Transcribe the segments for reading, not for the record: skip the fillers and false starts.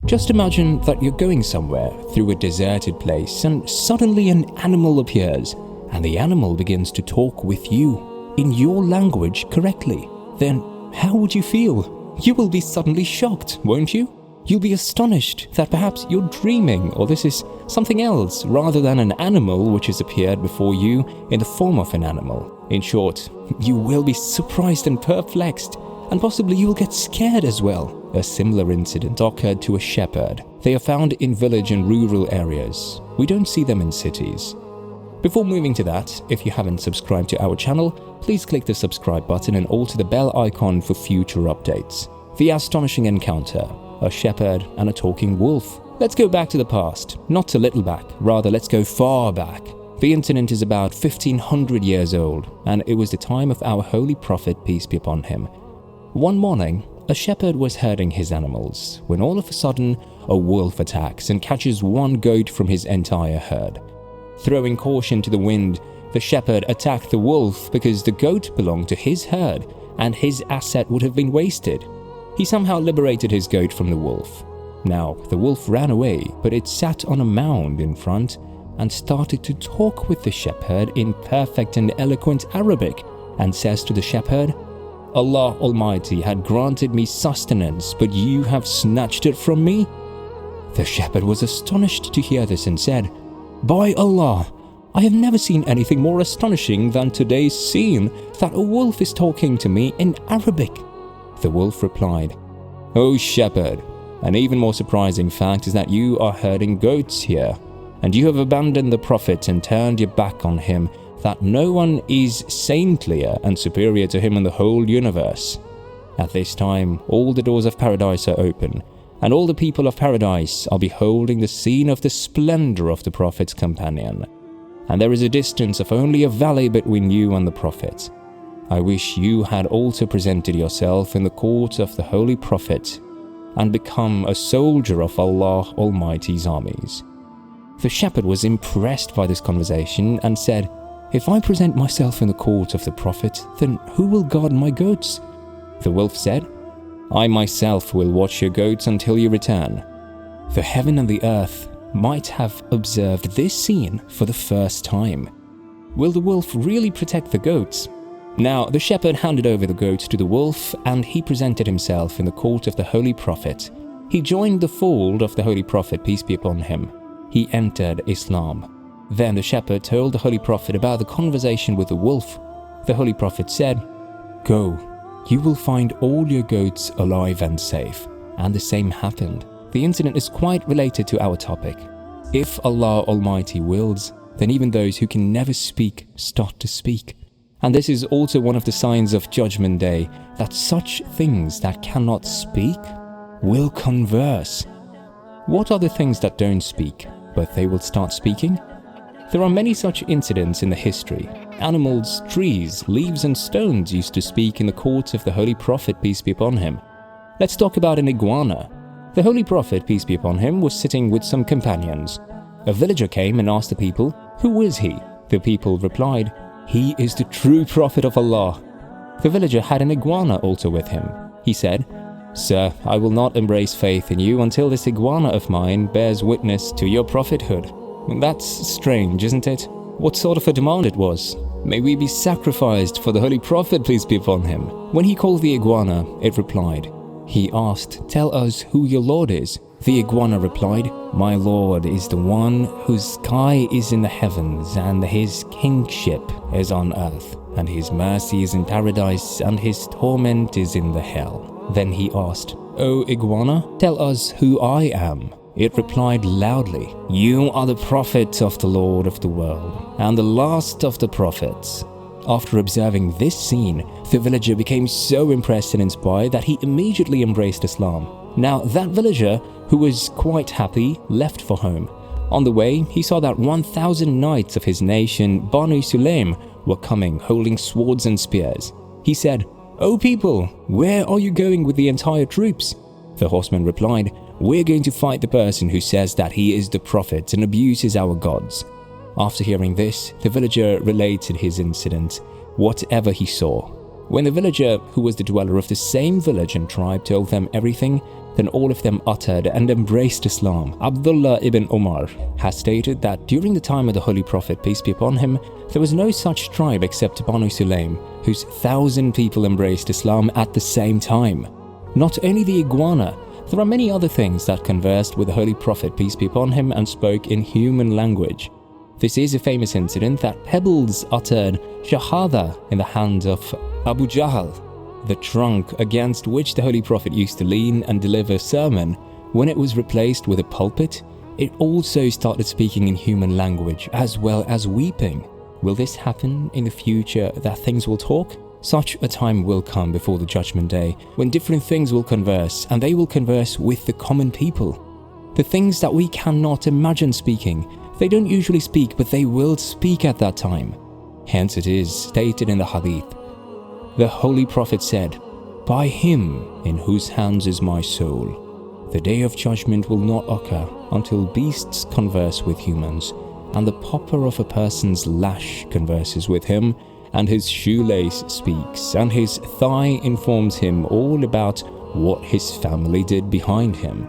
Just imagine that you're going somewhere through a deserted place and suddenly an animal appears and the animal begins to talk with you in your language correctly. Then how would you feel? You will be suddenly shocked, won't you? You'll be astonished that perhaps you're dreaming or this is something else rather than an animal which has appeared before you in the form of an animal. In short, you will be surprised and perplexed, and possibly you will get scared as well. A similar incident occurred to a shepherd. They are found in village and rural areas. We don't see them in cities. Before moving to that, if you haven't subscribed to our channel, please click the subscribe button and alter the bell icon for future updates. The astonishing encounter, a shepherd and a talking wolf. Let's go back to the past, not a little back, rather let's go far back. The incident is about 1500 years old, and it was the time of our holy prophet, peace be upon him. One morning, a shepherd was herding his animals when all of a sudden a wolf attacks and catches one goat from his entire herd. Throwing caution to the wind, the shepherd attacked the wolf because the goat belonged to his herd and his asset would have been wasted. He somehow liberated his goat from the wolf. Now, the wolf ran away, but it sat on a mound in front and started to talk with the shepherd in perfect and eloquent Arabic and says to the shepherd, "Allah Almighty had granted me sustenance, but you have snatched it from me?" The shepherd was astonished to hear this and said, "By Allah, I have never seen anything more astonishing than today's scene, that a wolf is talking to me in Arabic." The wolf replied, "O shepherd, an even more surprising fact is that you are herding goats here, and you have abandoned the Prophet and turned your back on him, that no one is saintlier and superior to him in the whole universe. At this time, all the doors of paradise are open, and all the people of paradise are beholding the scene of the splendor of the Prophet's companion. And there is a distance of only a valley between you and the Prophet. I wish you had also presented yourself in the court of the Holy Prophet and become a soldier of Allah Almighty's armies." The shepherd was impressed by this conversation and said, "If I present myself in the court of the Prophet, then who will guard my goats?" The wolf said, "I myself will watch your goats until you return." The heaven and the earth might have observed this scene for the first time. Will the wolf really protect the goats? Now, the shepherd handed over the goats to the wolf and he presented himself in the court of the Holy Prophet. He joined the fold of the Holy Prophet, peace be upon him. He entered Islam. Then the shepherd told the Holy Prophet about the conversation with the wolf. The Holy Prophet said, "Go, you will find all your goats alive and safe." And the same happened. The incident is quite related to our topic. If Allah Almighty wills, then even those who can never speak start to speak. And this is also one of the signs of Judgment Day, that such things that cannot speak will converse. What are the things that don't speak, but they will start speaking? There are many such incidents in the history. Animals, trees, leaves and stones used to speak in the court of the Holy Prophet, peace be upon him. Let's talk about an iguana. The Holy Prophet, peace be upon him, was sitting with some companions. A villager came and asked the people, "Who is he?" The people replied, "He is the true Prophet of Allah." The villager had an iguana also with him. He said, "Sir, I will not embrace faith in you until this iguana of mine bears witness to your prophethood." That's strange, isn't it? What sort of a demand it was? "May we be sacrificed for the Holy Prophet, peace be upon him." When he called the iguana, it replied. He asked, "Tell us who your Lord is." The iguana replied, "My Lord is the one whose sky is in the heavens and his kingship is on earth, and his mercy is in paradise and his torment is in the hell." Then he asked, "O iguana, tell us who I am." It replied loudly, "You are the prophet of the Lord of the world, and the last of the prophets." After observing this scene, the villager became so impressed and inspired that he immediately embraced Islam. Now, that villager, who was quite happy, left for home. On the way, he saw that 1,000 knights of his nation, Banu Sulaim, were coming, holding swords and spears. He said, "O people, where are you going with the entire troops?" The horseman replied, "We're going to fight the person who says that he is the prophet and abuses our gods." After hearing this, the villager related his incident, whatever he saw. When the villager, who was the dweller of the same village and tribe, told them everything, Then all of them uttered and embraced Islam. Abdullah ibn Umar has stated that during the time of the Holy Prophet, peace be upon him, there was no such tribe except Banu Sulaym, whose 1,000 people embraced Islam at the same time. Not only the iguana, there are many other things that conversed with the Holy Prophet, peace be upon him, and spoke in human language. This is a famous incident that pebbles uttered shahada in the hand of Abu Jahl, the trunk against which the Holy Prophet used to lean and deliver a sermon. When it was replaced with a pulpit, it also started speaking in human language as well as weeping. Will this happen in the future, that things will talk? Such a time will come before the Judgment Day when different things will converse, and they will converse with the common people. The things that we cannot imagine speaking, they don't usually speak, but they will speak at that time. Hence it is stated in the Hadith, the Holy Prophet said, "By him in whose hands is my soul, the day of judgment will not occur until beasts converse with humans, and the popper of a person's lash converses with him, and his shoelace speaks, and his thigh informs him all about what his family did behind him."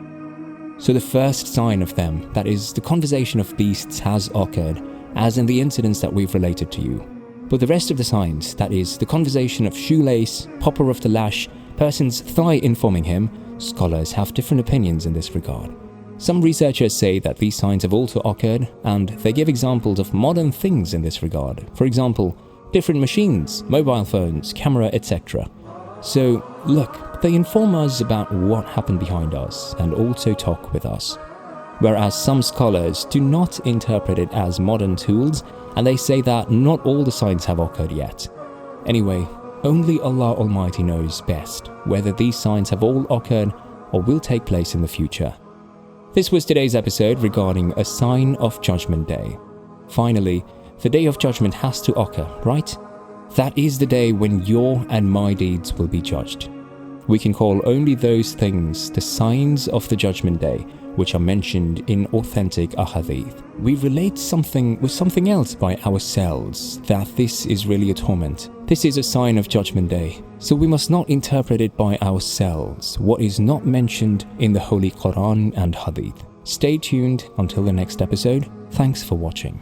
So the first sign of them, that is, the conversation of beasts, has occurred, as in the incidents that we've related to you. But the rest of the signs, that is, the conversation of shoelace, popper of the lash, person's thigh informing him, scholars have different opinions in this regard. Some researchers say that these signs have also occurred, and they give examples of modern things in this regard. For example, different machines, mobile phones, camera, etc. So, look, they inform us about what happened behind us and also talk with us. Whereas some scholars do not interpret it as modern tools, and they say that not all the signs have occurred yet. Anyway, only Allah Almighty knows best whether these signs have all occurred or will take place in the future. This was today's episode regarding a sign of Judgment Day. Finally, the Day of Judgment has to occur, right? That is the day when your and my deeds will be judged. We can call only those things the signs of the Judgment Day, which are mentioned in authentic ahadith. We relate something with something else by ourselves, that this is really a torment. This is a sign of Judgment Day, so we must not interpret it by ourselves, what is not mentioned in the Holy Quran and Hadith. Stay tuned until the next episode. Thanks for watching.